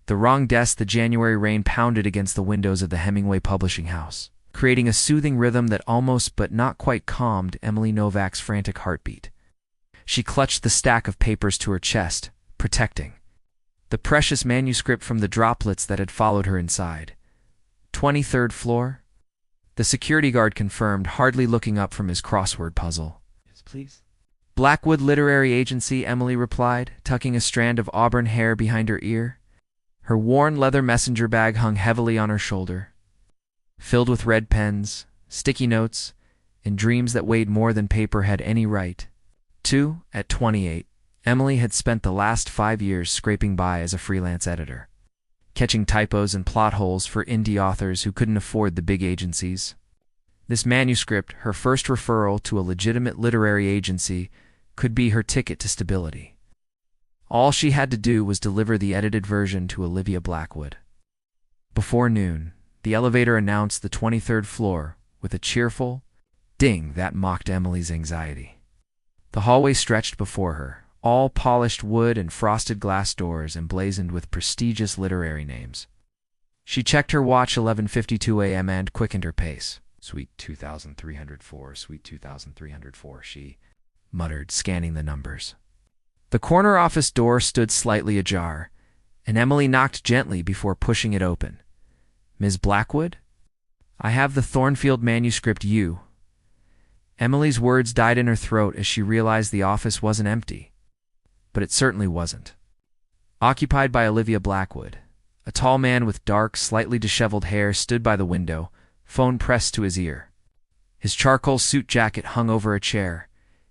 The wrong desk. The January rain pounded against the windows of the Hemingway publishing house, creating a soothing rhythm that almost but not quite calmed Emily Novak's frantic heartbeat. She clutched the stack of papers to her chest, protecting the precious manuscript from the droplets that had followed her inside. 23rd floor? The security guard confirmed, hardly looking up from his crossword puzzle. Yes, please. Blackwood Literary Agency, Emily replied, tucking a strand of auburn hair behind her ear. Her worn leather messenger bag hung heavily on her shoulder, filled with red pens, sticky notes, and dreams that weighed more than paper had any right to. At 28, Emily had spent the last 5 years scraping by as a freelance editor, catching typos and plot holes for indie authors who couldn't afford the big agencies. This manuscript, her first referral to a legitimate literary agency, could be her ticket to stability. All she had to do was deliver the edited version to Olivia Blackwood. Before noon, the elevator announced the 23rd floor with a cheerful ding that mocked Emily's anxiety. The hallway stretched before her, all polished wood and frosted glass doors emblazoned with prestigious literary names. She checked her watch, 11:52 a.m., and quickened her pace. Suite 2304, Suite 2304, she muttered, scanning the numbers. The corner office door stood slightly ajar, and Emily knocked gently before pushing it open. Ms. Blackwood? I have the Thornfield manuscript you. Emily's words died in her throat as she realized the office wasn't empty. But it certainly wasn't. Occupied by Olivia Blackwood, a tall man with dark, slightly disheveled hair stood by the window, phone pressed to his ear. His charcoal suit jacket hung over a chair,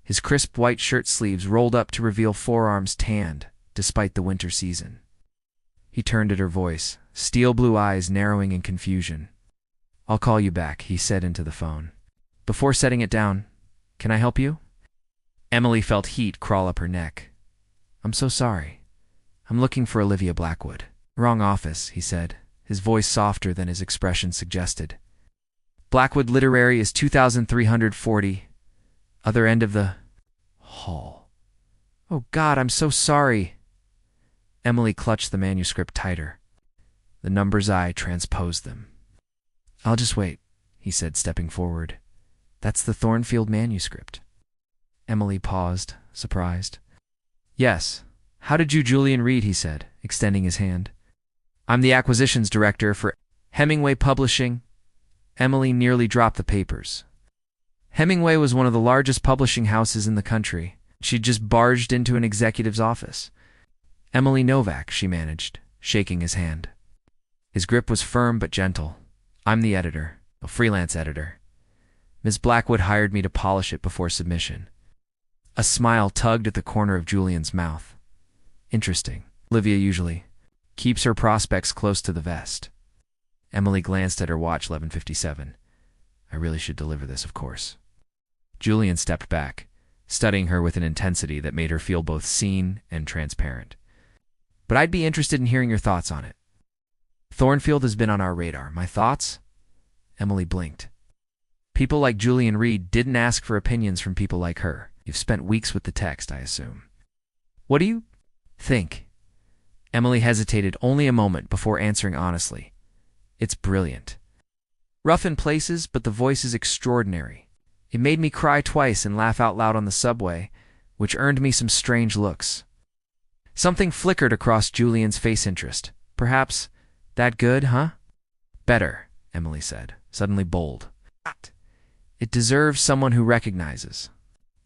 his crisp white shirt sleeves rolled up to reveal forearms tanned, despite the winter season. He turned at her voice, steel blue eyes narrowing in confusion. I'll call you back, he said into the phone. Before setting it down, can I help you? Emily felt heat crawl up her neck. I'm so sorry. I'm looking for Olivia Blackwood. Wrong office, he said, his voice softer than his expression suggested. Blackwood Literary is 2340. Other end of the hall. Oh God, I'm so sorry. Emily clutched the manuscript tighter. The number's eye transposed them. I'll just wait, he said, stepping forward. That's the Thornfield manuscript. Emily paused, surprised. Yes. How did you, Julian Reed, he said, extending his hand. I'm the acquisitions director for Hemingway Publishing. Emily nearly dropped the papers. Hemingway was one of the largest publishing houses in the country. She'd just barged into an executive's office. Emily Novak, she managed, shaking his hand. His grip was firm but gentle. I'm the editor, a freelance editor. Ms. Blackwood hired me to polish it before submission. A smile tugged at the corner of Julian's mouth. Interesting. Olivia usually keeps her prospects close to the vest. Emily glanced at her watch, 11:57. I really should deliver this, of course. Julian stepped back, studying her with an intensity that made her feel both seen and transparent. But I'd be interested in hearing your thoughts on it. Thornfield has been on our radar. My thoughts? Emily blinked. People like Julian Reed didn't ask for opinions from people like her. You've spent weeks with the text, I assume. What do you think? Emily hesitated only a moment before answering honestly. It's brilliant. Rough in places, but the voice is extraordinary. It made me cry twice and laugh out loud on the subway, which earned me some strange looks. Something flickered across Julian's face. Interest. Perhaps, that good, huh? Better, Emily said, suddenly bold. It deserves someone who recognizes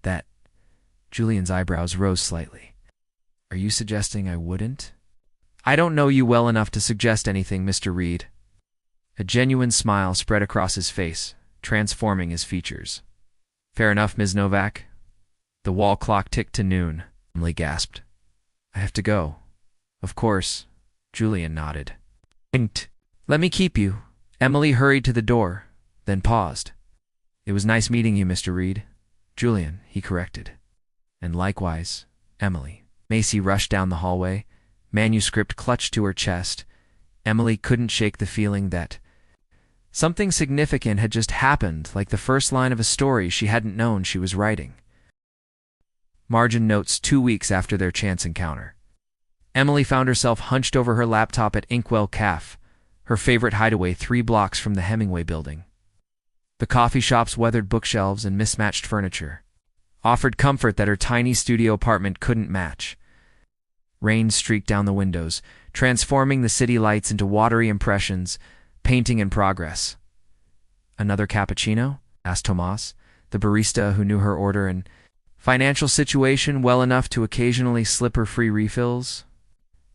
that. Julian's eyebrows rose slightly. Are you suggesting I wouldn't? I don't know you well enough to suggest anything, Mr. Reed. A genuine smile spread across his face, transforming his features. Fair enough, Ms. Novak. The wall clock ticked to noon. Emily gasped. I have to go. Of course. Julian nodded. Let me keep you. Emily hurried to the door, then paused. It was nice meeting you, Mr. Reed. Julian, he corrected. And likewise, Emily. Macy rushed down the hallway, manuscript clutched to her chest. Emily couldn't shake the feeling that something significant had just happened, like the first line of a story she hadn't known she was writing. Margin notes 2 weeks after their chance encounter. Emily found herself hunched over her laptop at Inkwell Cafe, her favorite hideaway 3 blocks from the Hemingway building. The coffee shop's weathered bookshelves and mismatched furniture offered comfort that her tiny studio apartment couldn't match. Rain streaked down the windows, transforming the city lights into watery impressions, painting in progress. "Another cappuccino?" asked Tomas, the barista who knew her order and financial situation well enough to occasionally slip her free refills.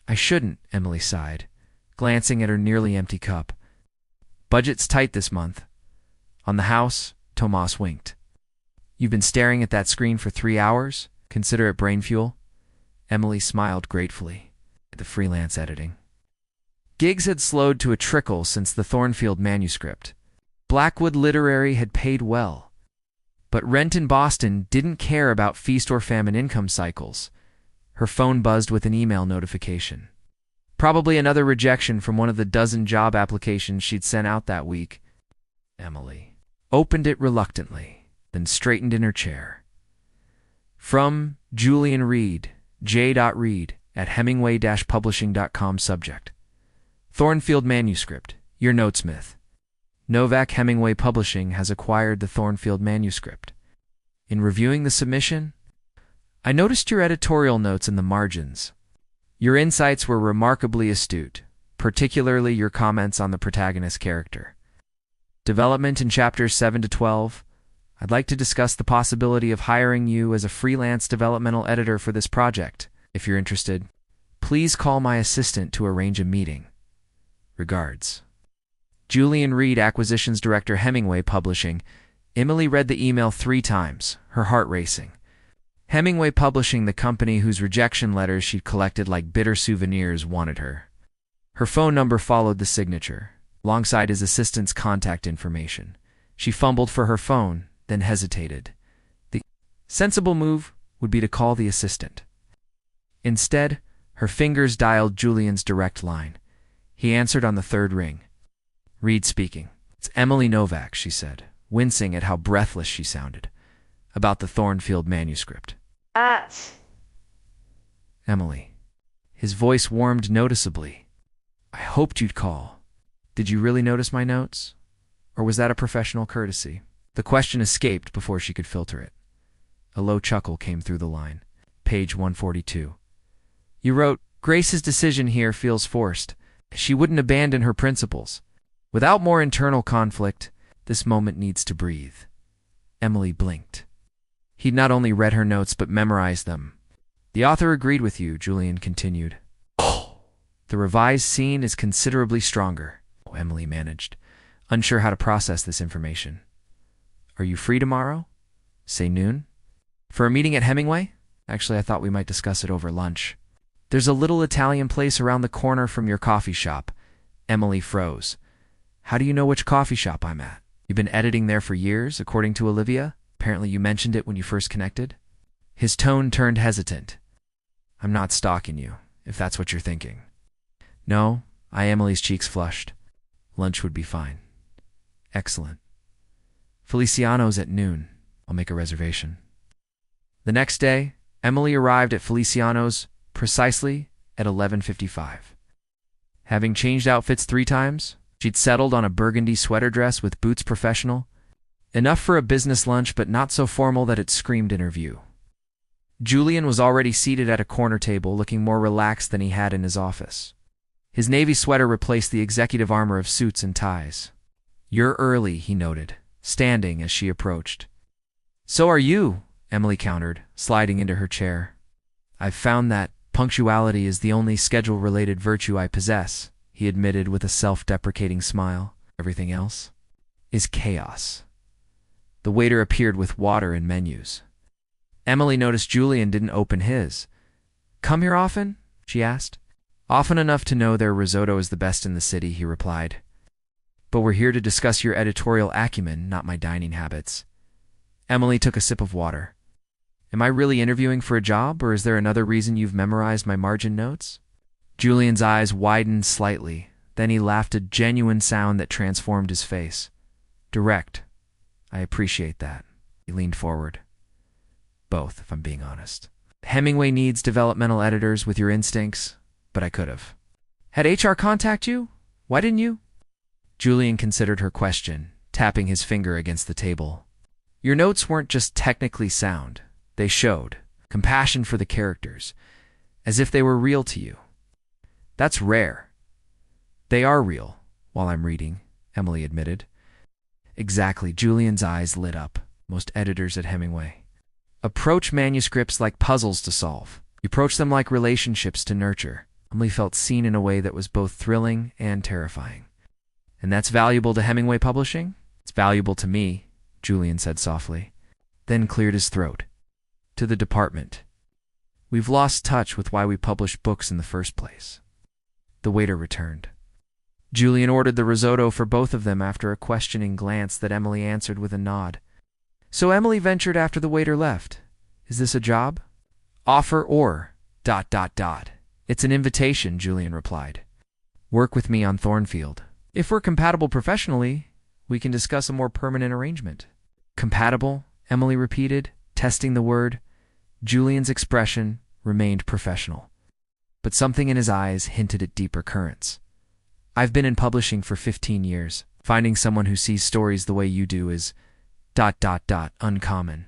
"I shouldn't," Emily sighed, glancing at her nearly empty cup. "Budget's tight this month." "On the house?" Tomas winked. "You've been staring at that screen for 3 hours? Consider it brain fuel?" Emily smiled gratefully at the freelance editing. Gigs had slowed to a trickle since the Thornfield manuscript. Blackwood Literary had paid well, but rent in Boston didn't care about feast or famine income cycles. Her phone buzzed with an email notification. Probably another rejection from one of the dozen job applications she'd sent out that week. Emily opened it reluctantly, then straightened in her chair. From Julian Reed, j.reed at hemingway-publishing.com. Subject: Thornfield manuscript. Your Notesmith. Novak Hemingway Publishing has acquired the Thornfield manuscript. In reviewing the submission, I noticed your editorial notes in the margins. Your insights were remarkably astute, particularly your comments on the protagonist character. Development in chapters 7 to 12. I'd like to discuss the possibility of hiring you as a freelance developmental editor for this project. If you're interested, please call my assistant to arrange a meeting. Regards. Julian Reed, Acquisitions Director, Hemingway Publishing. Emily read the email 3 times, her heart racing. Hemingway Publishing, the company whose rejection letters she'd collected like bitter souvenirs, wanted her. Her phone number followed the signature, alongside his assistant's contact information. She fumbled for her phone, then hesitated. The sensible move would be to call the assistant. Instead, her fingers dialed Julian's direct line. He answered on the 3rd ring. "Reed speaking." "It's Emily Novak," she said, wincing at how breathless she sounded. "About the Thornfield manuscript." Emily. His voice warmed noticeably. "I hoped you'd call. Did you really notice my notes? Or was that a professional courtesy?" The question escaped before she could filter it. A low chuckle came through the line. Page 142. "You wrote, Grace's decision here feels forced. She wouldn't abandon her principles. Without more internal conflict, this moment needs to breathe." Emily blinked. He'd not only read her notes but memorized them. "The author agreed with you," Julian continued. "The revised scene is considerably stronger," Emily managed, unsure how to process this information. "Are you free tomorrow? Say noon? For a meeting at Hemingway? Actually, I thought we might discuss it over lunch." "There's a little Italian place around the corner from your coffee shop." Emily froze. "How do you know which coffee shop I'm at? You've been editing there for years, according to Olivia? Apparently you mentioned it when you first connected." His tone turned hesitant. "I'm not stalking you, if that's what you're thinking." "No," Emily's cheeks flushed. "Lunch would be fine." "Excellent. Feliciano's at noon. I'll make a reservation." The next day, Emily arrived at Feliciano's precisely at 11:55. Having changed outfits 3 times, she'd settled on a burgundy sweater dress with boots professional, enough for a business lunch but not so formal that it screamed interview. Julian was already seated at a corner table, looking more relaxed than he had in his office. His navy sweater replaced the executive armor of suits and ties. "You're early," he noted, standing as she approached. "So are you," Emily countered, sliding into her chair. "I've found that punctuality is the only schedule-related virtue I possess," he admitted with a self-deprecating smile. "Everything else is chaos." The waiter appeared with water and menus. Emily noticed Julian didn't open his. "Come here often?" she asked. "Often enough to know their risotto is the best in the city," he replied. "But we're here to discuss your editorial acumen, not my dining habits." Emily took a sip of water. "Am I really interviewing for a job, or is there another reason you've memorized my margin notes?" Julian's eyes widened slightly. Then he laughed, a genuine sound that transformed his face. "Direct. I appreciate that." He leaned forward. "Both, if I'm being honest. Hemingway needs developmental editors with your instincts, but I could have. Had HR contact you? Why didn't you? Julian considered her question, tapping his finger against the table. Your notes weren't just technically sound. They showed compassion for the characters, as if they were real to you. That's rare. They are real, while I'm reading, Emily admitted. Exactly, Julian's eyes lit up. Most editors at Hemingway approach manuscripts like puzzles to solve. You approach them like relationships to nurture. Emily felt seen in a way that was both thrilling and terrifying. And that's valuable to Hemingway Publishing? It's valuable to me, Julian said softly, then cleared his throat. To the department. We've lost touch with why we published books in the first place. The waiter returned. Julian ordered the risotto for both of them after a questioning glance that Emily answered with a nod. So Emily ventured after the waiter left. Is this a job? Offer or ... It's an invitation, Julian replied. Work with me on Thornfield. If we're compatible professionally, we can discuss a more permanent arrangement. Compatible? Emily repeated, testing the word. Julian's expression remained professional, but something in his eyes hinted at deeper currents. I've been in publishing for 15 years. Finding someone who sees stories the way you do is ... uncommon.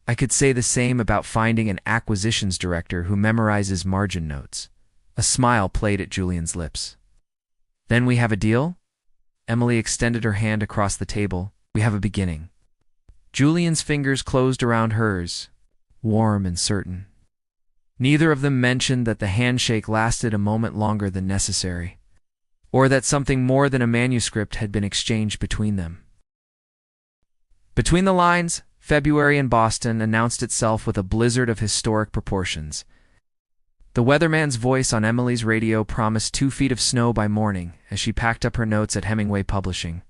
I could say the same about finding an acquisitions director who memorizes margin notes. A smile played at Julian's lips. Then we have a deal? Emily extended her hand across the table. We have a beginning. Julian's fingers closed around hers, warm and certain. Neither of them mentioned that the handshake lasted a moment longer than necessary, or that something more than a manuscript had been exchanged between them. Between the lines, February in Boston announced itself with a blizzard of historic proportions. The weatherman's voice on Emily's radio promised 2 feet of snow by morning as she packed up her notes at Hemingway Publishing.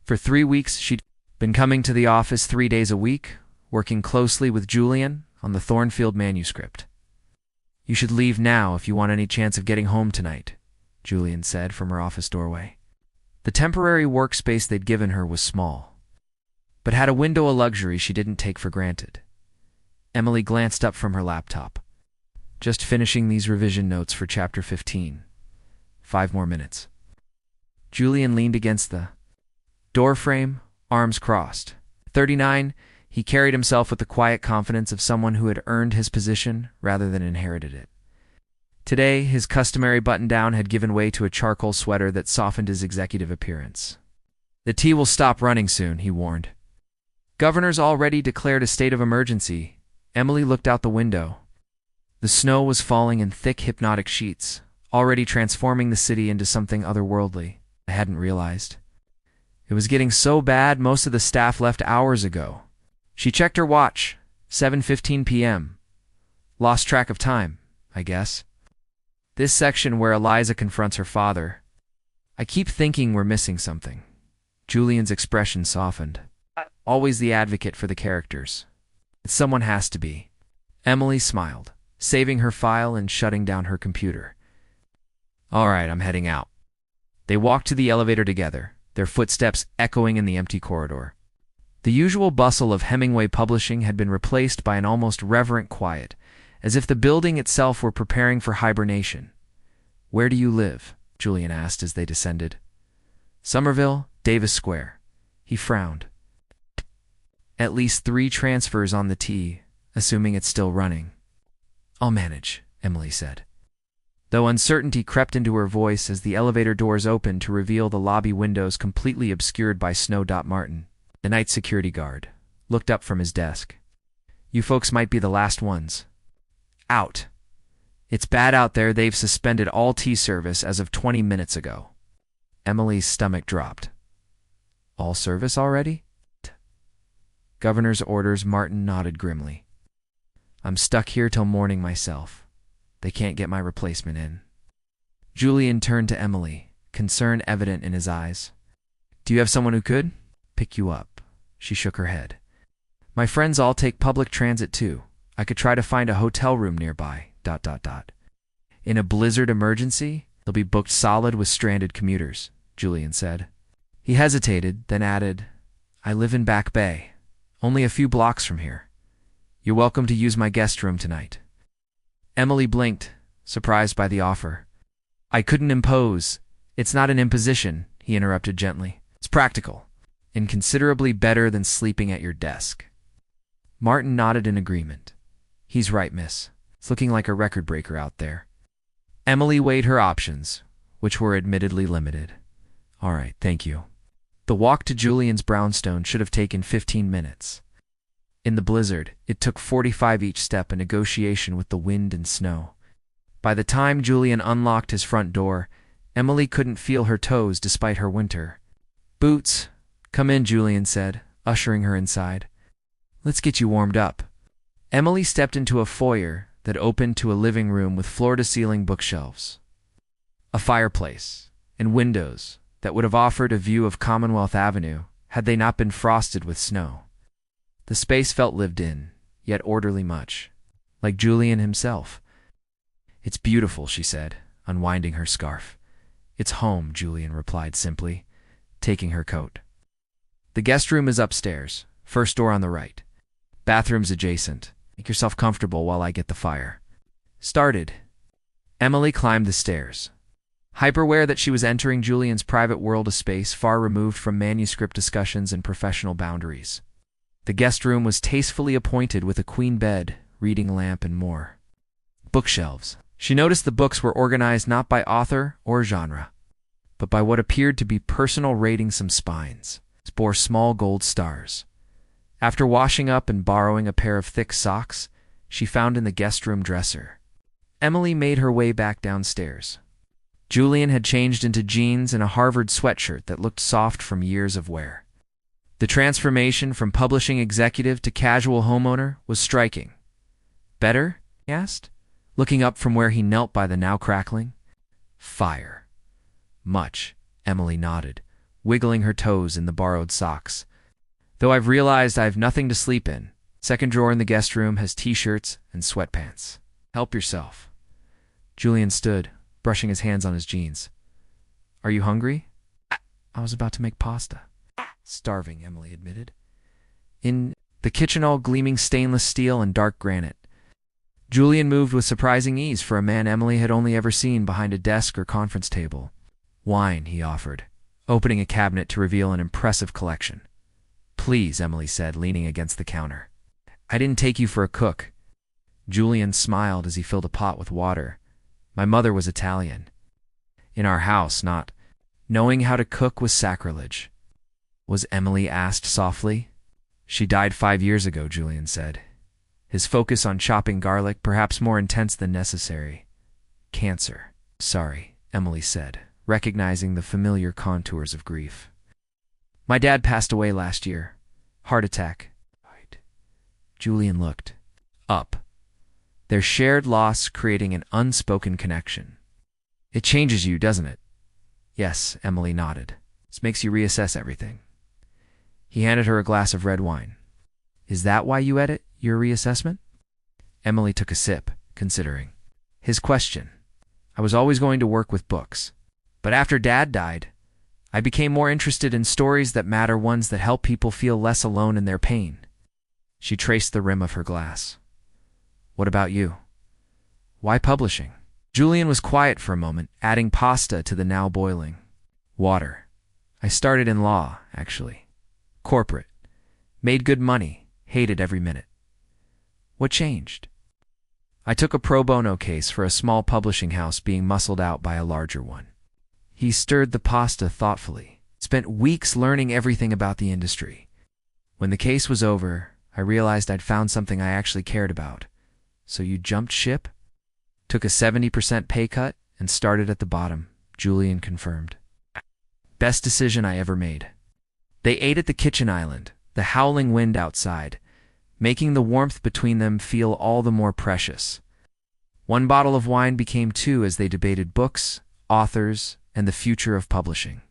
For 3 weeks, she'd been coming to the office 3 days a week, working closely with Julian on the Thornfield manuscript. You should leave now if you want any chance of getting home tonight, Julian said from her office doorway. The temporary workspace they'd given her was small, but had a window a luxury she didn't take for granted. Emily glanced up from her laptop. Just finishing these revision notes for Chapter 15. 5 more minutes. Julian leaned against the doorframe, arms crossed. 39, he carried himself with the quiet confidence of someone who had earned his position rather than inherited it. Today, his customary button-down had given way to a charcoal sweater that softened his executive appearance. The tea will stop running soon, he warned. Governor's already declared a state of emergency. Emily looked out the window. The snow was falling in thick, hypnotic sheets, already transforming the city into something otherworldly. I hadn't realized. It was getting so bad most of the staff left hours ago. She checked her watch. 7:15 p.m. Lost track of time, I guess. This section where Eliza confronts her father. I keep thinking we're missing something. Julian's expression softened. Always the advocate for the characters. Someone has to be. Emily smiled, saving her file and shutting down her computer. All right, I'm heading out. They walked to the elevator together, their footsteps echoing in the empty corridor. The usual bustle of Hemingway Publishing had been replaced by an almost reverent quiet, as if the building itself were preparing for hibernation. Where do you live? Julian asked as they descended. Somerville, Davis Square. He frowned. At least 3 transfers on the T, assuming it's still running. I'll manage, Emily said, though uncertainty crept into her voice as the elevator doors opened to reveal the lobby windows completely obscured by Snow. Martin, the night security guard, looked up from his desk. You folks might be the last ones. Out. It's bad out there. They've suspended all tea service as of 20 minutes ago. Emily's stomach dropped. All service already? Governor's orders, Martin nodded grimly. I'm stuck here till morning myself. They can't get my replacement in. Julian turned to Emily, concern evident in his eyes. Do you have someone who could pick you up? She shook her head. My friends all take public transit too. I could try to find a hotel room nearby. ... In a blizzard emergency, they'll be booked solid with stranded commuters, Julian said. He hesitated, then added, I live in Back Bay, only a few blocks from here. You're welcome to use my guest room tonight. Emily blinked, surprised by the offer. I couldn't impose. It's not an imposition, he interrupted gently. It's practical, and considerably better than sleeping at your desk. Martin nodded in agreement. He's right, miss. It's looking like a record breaker out there. Emily weighed her options, which were admittedly limited. All right, thank you. The walk to Julian's brownstone should have taken 15 minutes. In the blizzard, it took 45 each step, a negotiation with the wind and snow. By the time Julian unlocked his front door, Emily couldn't feel her toes despite her winter. Boots, come in, Julian said, ushering her inside. Let's get you warmed up. Emily stepped into a foyer that opened to a living room with floor-to-ceiling bookshelves, a fireplace, and windows that would have offered a view of Commonwealth Avenue had they not been frosted with snow. The space felt lived in, yet orderly much, like Julian himself. It's beautiful, she said, unwinding her scarf. It's home, Julian replied simply, taking her coat. The guest room is upstairs, first door on the right. Bathrooms adjacent. Make yourself comfortable while I get the fire started. Emily climbed the stairs, hyper-aware that she was entering Julian's private world, a space far removed from manuscript discussions and professional boundaries. The guest room was tastefully appointed with a queen bed, reading lamp, and more. Bookshelves. She noticed the books were organized not by author or genre, but by what appeared to be personal ratings. Some spines bore small gold stars. After washing up and borrowing a pair of thick socks she found in the guest room dresser, Emily made her way back downstairs. Julian had changed into jeans and a Harvard sweatshirt that looked soft from years of wear. The transformation from publishing executive to casual homeowner was striking. Better? He asked, looking up from where he knelt by the now crackling fire. Much, Emily nodded, wiggling her toes in the borrowed socks. Though I've realized I've nothing to sleep in. Second drawer in the guest room has t-shirts and sweatpants. Help yourself. Julian stood, brushing his hands on his jeans. Are you hungry? I was about to make pasta. Starving, Emily admitted. In the kitchen, all gleaming stainless steel and dark granite. Julian moved with surprising ease for a man Emily had only ever seen behind a desk or conference table. Wine, he offered, opening a cabinet to reveal an impressive collection. Please, Emily said, leaning against the counter. I didn't take you for a cook. Julian smiled as he filled a pot with water. My mother was Italian. In our house, not knowing how to cook was sacrilege. Was Emily asked softly. She died 5 years ago, Julian said, his focus on chopping garlic perhaps more intense than necessary. Cancer. Sorry, Emily said, recognizing the familiar contours of grief. My dad passed away last year. Heart attack. Right. Julian looked up, their shared loss creating an unspoken connection. It changes you, doesn't it? Yes, Emily nodded. This makes you reassess everything. He handed her a glass of red wine. Is that why you edit your reassessment? Emily took a sip, considering his question. I was always going to work with books, but after Dad died, I became more interested in stories that matter, ones that help people feel less alone in their pain. She traced the rim of her glass. What about you? Why publishing? Julian was quiet for a moment, adding pasta to the now boiling water. I started in law, actually. Corporate. Made good money, hated every minute. What changed? I took a pro bono case for a small publishing house being muscled out by a larger one. He stirred the pasta thoughtfully, spent weeks learning everything about the industry. When the case was over, I realized I'd found something I actually cared about. So you jumped ship? Took a 70% pay cut and started at the bottom, Julian confirmed. Best decision I ever made. They ate at the kitchen island, the howling wind outside, making the warmth between them feel all the more precious. One bottle of wine became two as they debated books, authors, and the future of publishing.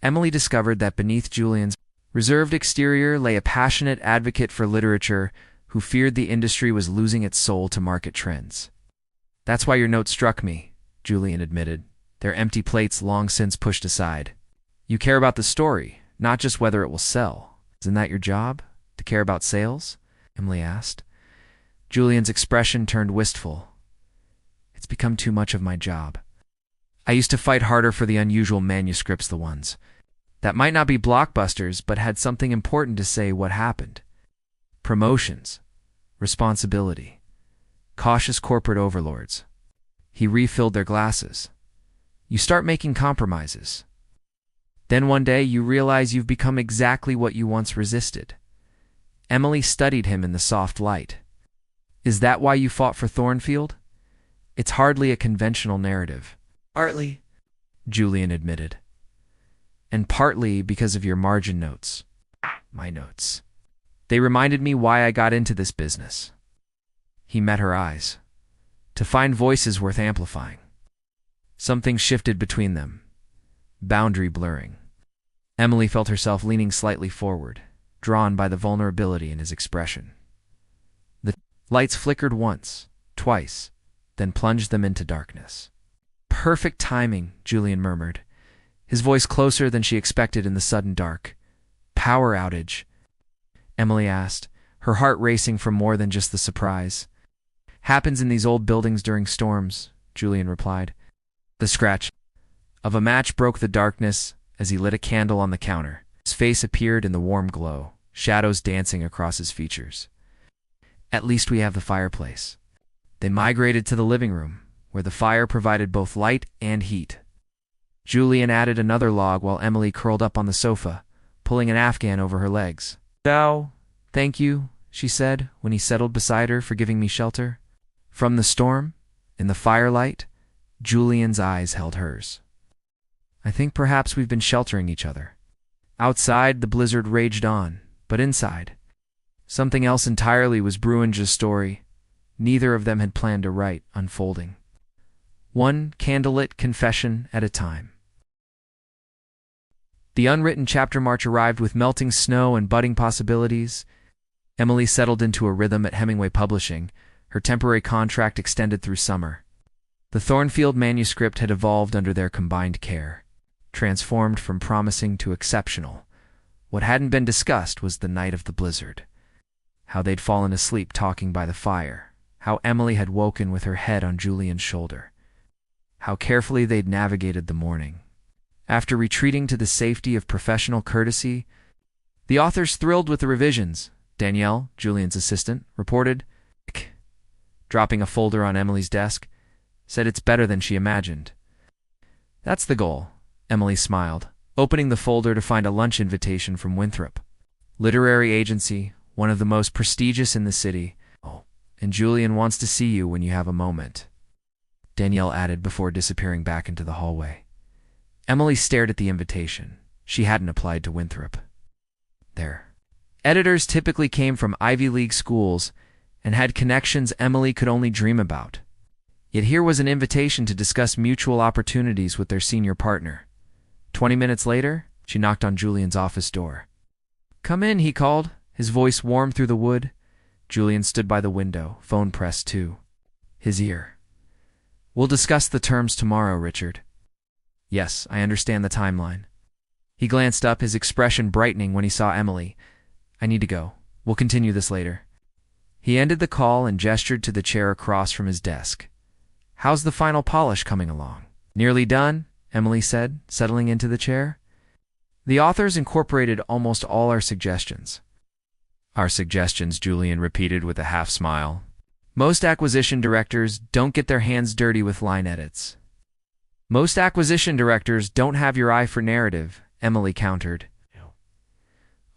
Emily discovered that beneath Julian's reserved exterior lay a passionate advocate for literature who feared the industry was losing its soul to market trends. That's why your note struck me, Julian admitted, their empty plates long since pushed aside. You care about the story, not just whether it will sell. Isn't that your job, to care about sales? Emily asked. Julian's expression turned wistful. It's become too much of my job. I used to fight harder for the unusual manuscripts, the ones that might not be blockbusters but had something important to say what happened. Promotions, responsibility, cautious corporate overlords. He refilled their glasses. You start making compromises. Then one day you realize you've become exactly what you once resisted. Emily studied him in the soft light. Is that why you fought for Thornfield? It's hardly a conventional narrative. Partly, Julian admitted. And partly because of your margin notes. My notes. They reminded me why I got into this business. He met her eyes. To find voices worth amplifying. Something shifted between them. Boundary blurring. Emily felt herself leaning slightly forward, drawn by the vulnerability in his expression. The lights flickered once, twice, then plunged them into darkness. Perfect timing, Julian murmured, his voice closer than she expected in the sudden dark. Power outage, Emily asked, her heart racing from more than just the surprise. Happens in these old buildings during storms, Julian replied. The scratch of a match broke the darkness as he lit a candle on the counter. His face appeared in the warm glow, shadows dancing across his features. At least we have the fireplace. They migrated to the living room, where the fire provided both light and heat. Julian added another log while Emily curled up on the sofa, pulling an afghan over her legs. "Oh, thank you," she said when he settled beside her for giving me shelter. From the storm, in the firelight, Julian's eyes held hers. I think perhaps we've been sheltering each other. Outside, the blizzard raged on, but inside, something else entirely was Bruinge's story. Neither of them had planned to write, unfolding. One candlelit confession at a time. The unwritten chapter march arrived with melting snow and budding possibilities. Emily settled into a rhythm at Hemingway Publishing, her temporary contract extended through summer. The Thornfield manuscript had evolved under their combined care, transformed from promising to exceptional. What hadn't been discussed was the night of the blizzard. How they'd fallen asleep talking by the fire. How Emily had woken with her head on Julian's shoulder. How carefully they'd navigated the morning. After retreating to the safety of professional courtesy, the authors thrilled with the revisions. Danielle, Julian's assistant, reported, dropping a folder on Emily's desk, said it's better than she imagined. That's the goal, Emily smiled, opening the folder to find a lunch invitation from Winthrop. Literary agency, one of the most prestigious in the city. Oh, and Julian wants to see you when you have a moment, Danielle added before disappearing back into the hallway. Emily stared at the invitation. She hadn't applied to Winthrop. Their editors typically came from Ivy League schools and had connections Emily could only dream about. Yet here was an invitation to discuss mutual opportunities with their senior partner. 20 minutes later, she knocked on Julian's office door. "Come in," he called, his voice warm through the wood. Julian stood by the window, phone pressed to his ear. "We'll discuss the terms tomorrow, Richard." "Yes, I understand the timeline." He glanced up, his expression brightening when he saw Emily. "I need to go. We'll continue this later." He ended the call and gestured to the chair across from his desk. "How's the final polish coming along?" "Nearly done," Emily said, settling into the chair. "The authors incorporated almost all our suggestions." "Our suggestions," Julian repeated with a half smile. "Most acquisition directors don't get their hands dirty with line edits." "Most acquisition directors don't have your eye for narrative," Emily countered.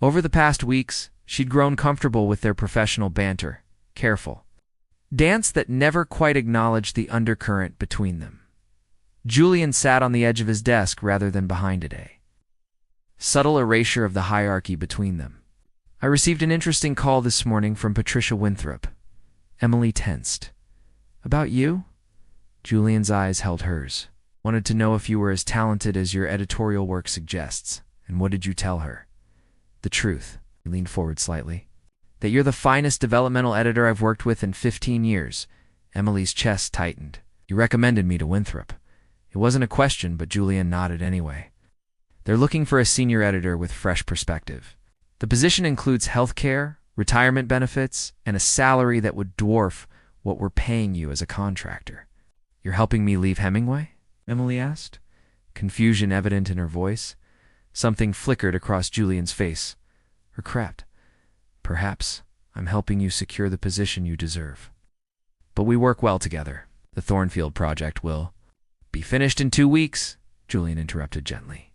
Over the past weeks, she'd grown comfortable with their professional banter, careful dance that never quite acknowledged the undercurrent between them. Julian sat on the edge of his desk rather than behind it, a subtle erasure of the hierarchy between them. "I received an interesting call this morning from Patricia Winthrop." Emily tensed. "About you?" Julian's eyes held hers. "Wanted to know if you were as talented as your editorial work suggests. And what did you tell her?" "The truth." He leaned forward slightly. "That you're the finest developmental editor I've worked with in 15 years. Emily's chest tightened. "You recommended me to Winthrop." It wasn't a question, but Julian nodded anyway. "They're looking for a senior editor with fresh perspective. The position includes health care, retirement benefits, and a salary that would dwarf what we're paying you as a contractor." "You're helping me leave Hemingway?" Emily asked, confusion evident in her voice. Something flickered across Julian's face. Her cracked. Perhaps I'm helping you secure the position you deserve. But we work well together. The Thornfield project will be finished in 2 weeks, Julian interrupted gently.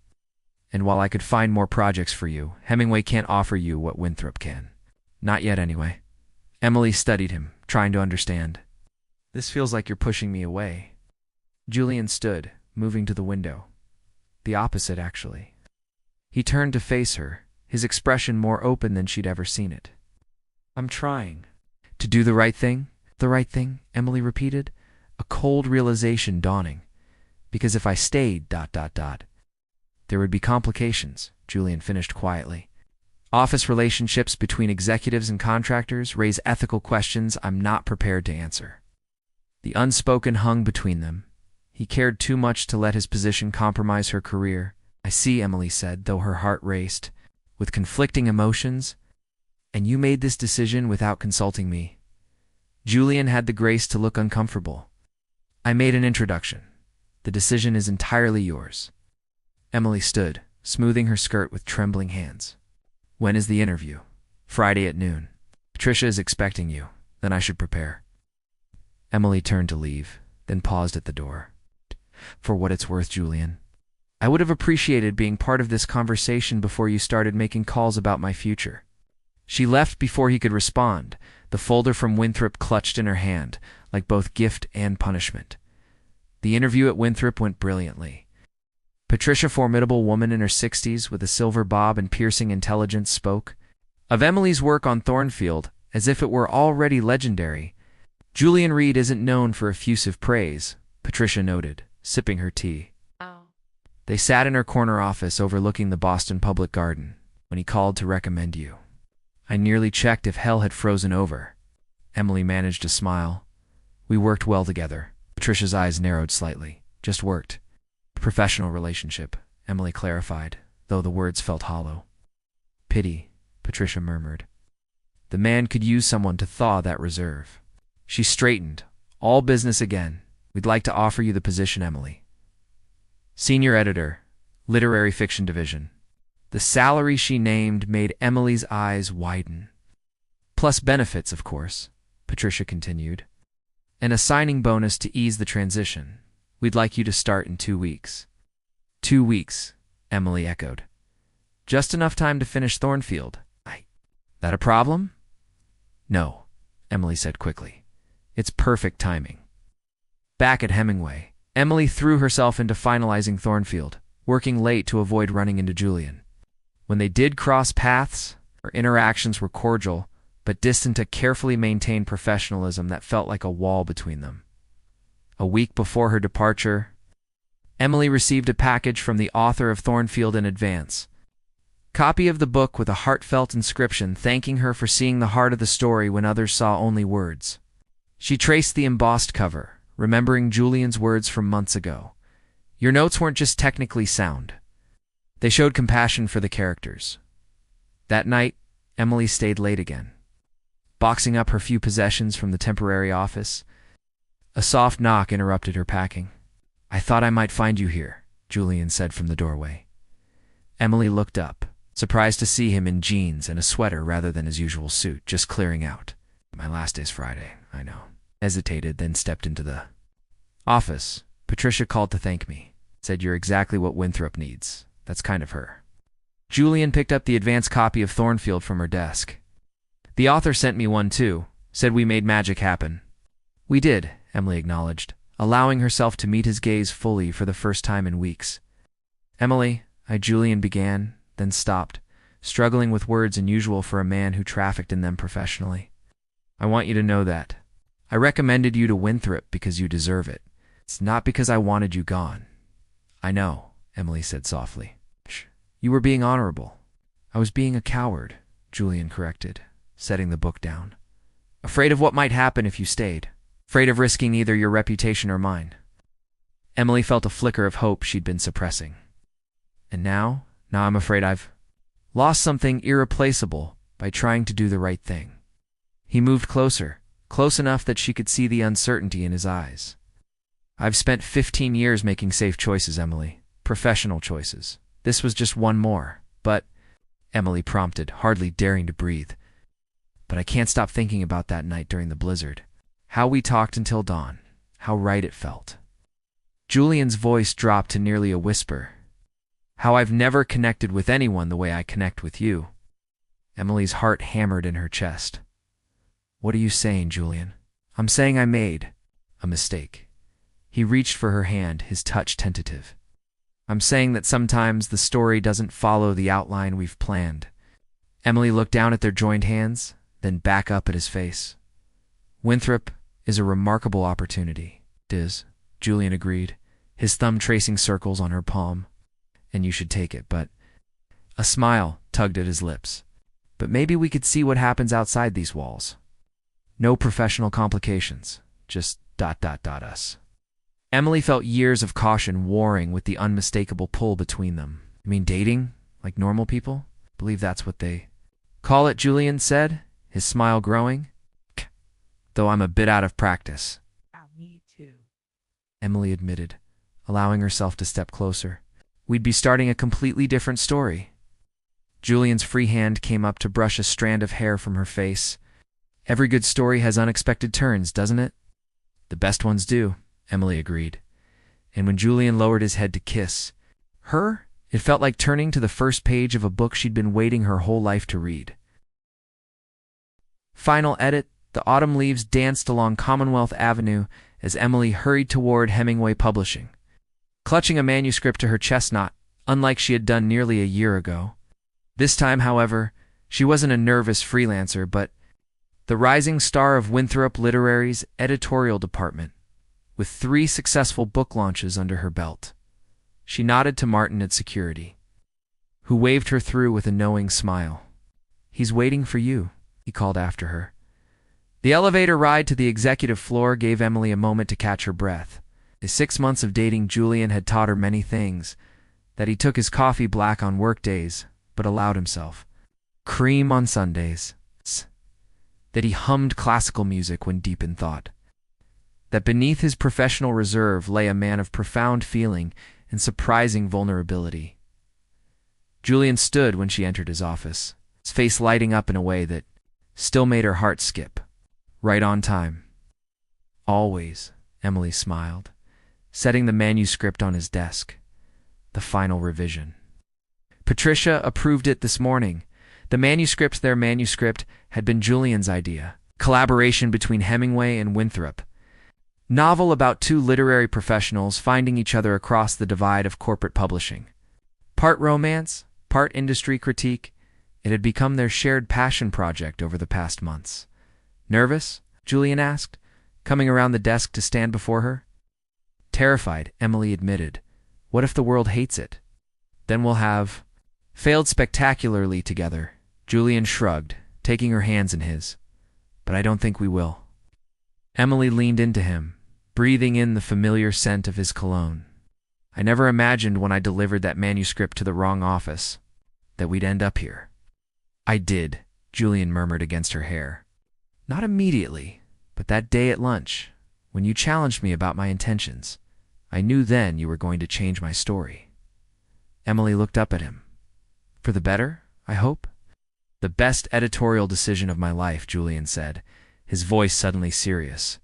And while I could find more projects for you, Hemingway can't offer you what Winthrop can. Not yet, anyway. Emily studied him, trying to understand. This feels like you're pushing me away. Julian stood, moving to the window. The opposite, actually. He turned to face her, his expression more open than she'd ever seen it. I'm trying. To do the right thing? The right thing, Emily repeated, a cold realization dawning. Because if I stayed, there would be complications, Julian finished quietly. Office relationships between executives and contractors raise ethical questions I'm not prepared to answer. The unspoken hung between them. He cared too much to let his position compromise her career. I see, Emily said, though her heart raced, with conflicting emotions. And you made this decision without consulting me. Julian had the grace to look uncomfortable. I made an introduction. The decision is entirely yours. Emily stood, smoothing her skirt with trembling hands. When is the interview? Friday at noon. Patricia is expecting you. Then I should prepare. Emily turned to leave, then paused at the door. For what it's worth, Julian, I would have appreciated being part of this conversation before you started making calls about my future. She left before he could respond, the folder from Winthrop clutched in her hand, like both gift and punishment. The interview at Winthrop went brilliantly. Patricia, formidable woman in her 60s with a silver bob and piercing intelligence, spoke of Emily's work on Thornfield as if it were already legendary. Julian Reed isn't known for effusive praise, Patricia noted, sipping her tea. Oh. They sat in her corner office overlooking the Boston Public Garden when he called to recommend you. I nearly checked if hell had frozen over. Emily managed to smile. We worked well together. Patricia's eyes narrowed slightly. Just worked. Professional relationship, Emily clarified, though the words felt hollow. Pity, Patricia murmured. The man could use someone to thaw that reserve. She straightened. All business again. We'd like to offer you the position, Emily. Senior editor, Literary Fiction Division. The salary she named made Emily's eyes widen. Plus benefits, of course, Patricia continued. An assigning bonus to ease the transition. We'd like you to start in 2 weeks. 2 weeks, Emily echoed. Just enough time to finish Thornfield. That a problem? No, Emily said quickly. It's perfect timing. Back at Hemingway, Emily threw herself into finalizing Thornfield, working late to avoid running into Julian. When they did cross paths, her interactions were cordial, but distant, a carefully maintained professionalism that felt like a wall between them. A week before her departure, Emily received a package from the author of Thornfield in advance. Copy of the book with a heartfelt inscription thanking her for seeing the heart of the story when others saw only words. She traced the embossed cover, remembering Julian's words from months ago. Your notes weren't just technically sound. They showed compassion for the characters. That night, Emily stayed late again. Boxing up her few possessions from the temporary office, a soft knock interrupted her packing. I thought I might find you here, Julian said from the doorway. Emily looked up, surprised to see him in jeans and a sweater rather than his usual suit, just clearing out. My last day's Friday, I know. Hesitated, then stepped into the office. Patricia called to thank me. Said you're exactly what Winthrop needs. That's kind of her. Julian picked up the advance copy of Thornfield from her desk. The author sent me one too. Said we made magic happen. We did, Emily acknowledged, allowing herself to meet his gaze fully for the first time in weeks. Emily, Julian began, then stopped, struggling with words unusual for a man who trafficked in them professionally. I want you to know that. I recommended you to Winthrop because you deserve it. It's not because I wanted you gone. I know, Emily said softly. Shh. You were being honorable. I was being a coward, Julian corrected, setting the book down. Afraid of what might happen if you stayed. Afraid of risking either your reputation or mine. Emily felt a flicker of hope she'd been suppressing. And now I'm afraid I've lost something irreplaceable by trying to do the right thing. He moved closer, close enough that she could see the uncertainty in his eyes. I've spent 15 years making safe choices, Emily. Professional choices. This was just one more. But, Emily prompted, hardly daring to breathe. But I can't stop thinking about that night during the blizzard. How we talked until dawn. How right it felt. Julian's voice dropped to nearly a whisper. How I've never connected with anyone the way I connect with you. Emily's heart hammered in her chest. What are you saying, Julian? I'm saying I made a mistake. He reached for her hand, his touch tentative. I'm saying that sometimes the story doesn't follow the outline we've planned. Emily looked down at their joined hands, then back up at his face. Winthrop is a remarkable opportunity, Diz, Julian agreed, his thumb tracing circles on her palm. And you should take it, but... A smile tugged at his lips. But maybe we could see what happens outside these walls. No professional complications, just ... us. Emily felt years of caution warring with the unmistakable pull between them. You mean dating? Like normal people? Believe that's what they call it, Julian said, his smile growing. Though I'm a bit out of practice. Me too, Emily admitted, allowing herself to step closer. We'd be starting a completely different story. Julian's free hand came up to brush a strand of hair from her face. Every good story has unexpected turns, doesn't it? The best ones do, Emily agreed. And when Julian lowered his head to kiss her, it felt like turning to the first page of a book she'd been waiting her whole life to read. Final edit. The autumn leaves danced along Commonwealth Avenue as Emily hurried toward Hemingway Publishing, clutching a manuscript to her chestnut, unlike she had done nearly a year ago. This time, however, she wasn't a nervous freelancer, but the rising star of Winthrop Literary's editorial department, with 3 successful book launches under her belt. She nodded to Martin at security, who waved her through with a knowing smile. He's waiting for you, he called after her. The elevator ride to the executive floor gave Emily a moment to catch her breath. The 6 months of dating Julian had taught her many things, that he took his coffee black on work days, but allowed himself cream on Sundays, that he hummed classical music when deep in thought, that beneath his professional reserve lay a man of profound feeling and surprising vulnerability. Julian stood when she entered his office, his face lighting up in a way that still made her heart skip. Right on time. Always, Emily smiled, setting the manuscript on his desk. The final revision. Patricia approved it this morning. Their manuscript had been Julian's idea. Collaboration between Hemingway and Winthrop. Novel about 2 literary professionals finding each other across the divide of corporate publishing. Part romance, part industry critique, it had become their shared passion project over the past months. Nervous? Julian asked, coming around the desk to stand before her. Terrified, Emily admitted. What if the world hates it? Then we'll have failed spectacularly together. Julian shrugged, taking her hands in his. But I don't think we will. Emily leaned into him, breathing in the familiar scent of his cologne. I never imagined when I delivered that manuscript to the wrong office that we'd end up here. I did, Julian murmured against her hair. Not immediately, but that day at lunch, when you challenged me about my intentions, I knew then you were going to change my story. Emily looked up at him. For the better, I hope? The best editorial decision of my life, Julian said, his voice suddenly serious.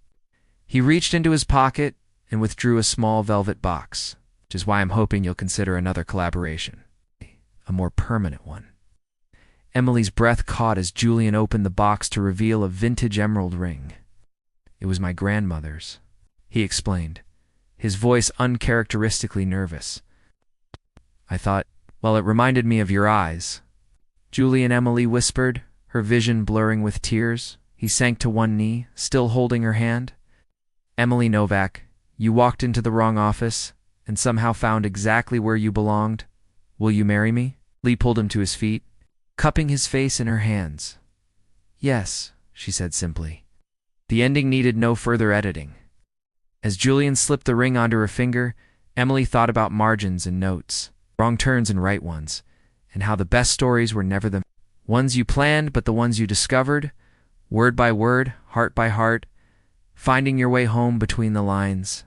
He reached into his pocket and withdrew a small velvet box, which is why I'm hoping you'll consider another collaboration. A more permanent one. Emily's breath caught as Julian opened the box to reveal a vintage emerald ring. It was my grandmother's, he explained, his voice uncharacteristically nervous. I thought, well, it reminded me of your eyes. Julian, Emily whispered, her vision blurring with tears. He sank to one knee, still holding her hand. Emily Novak, you walked into the wrong office and somehow found exactly where you belonged. Will you marry me? Lee pulled him to his feet, cupping his face in her hands. Yes, she said simply. The ending needed no further editing. As Julian slipped the ring onto her finger, Emily thought about margins and notes, wrong turns and right ones, and how the best stories were never the ones you planned, but the ones you discovered, word by word, heart by heart, finding your way home between the lines.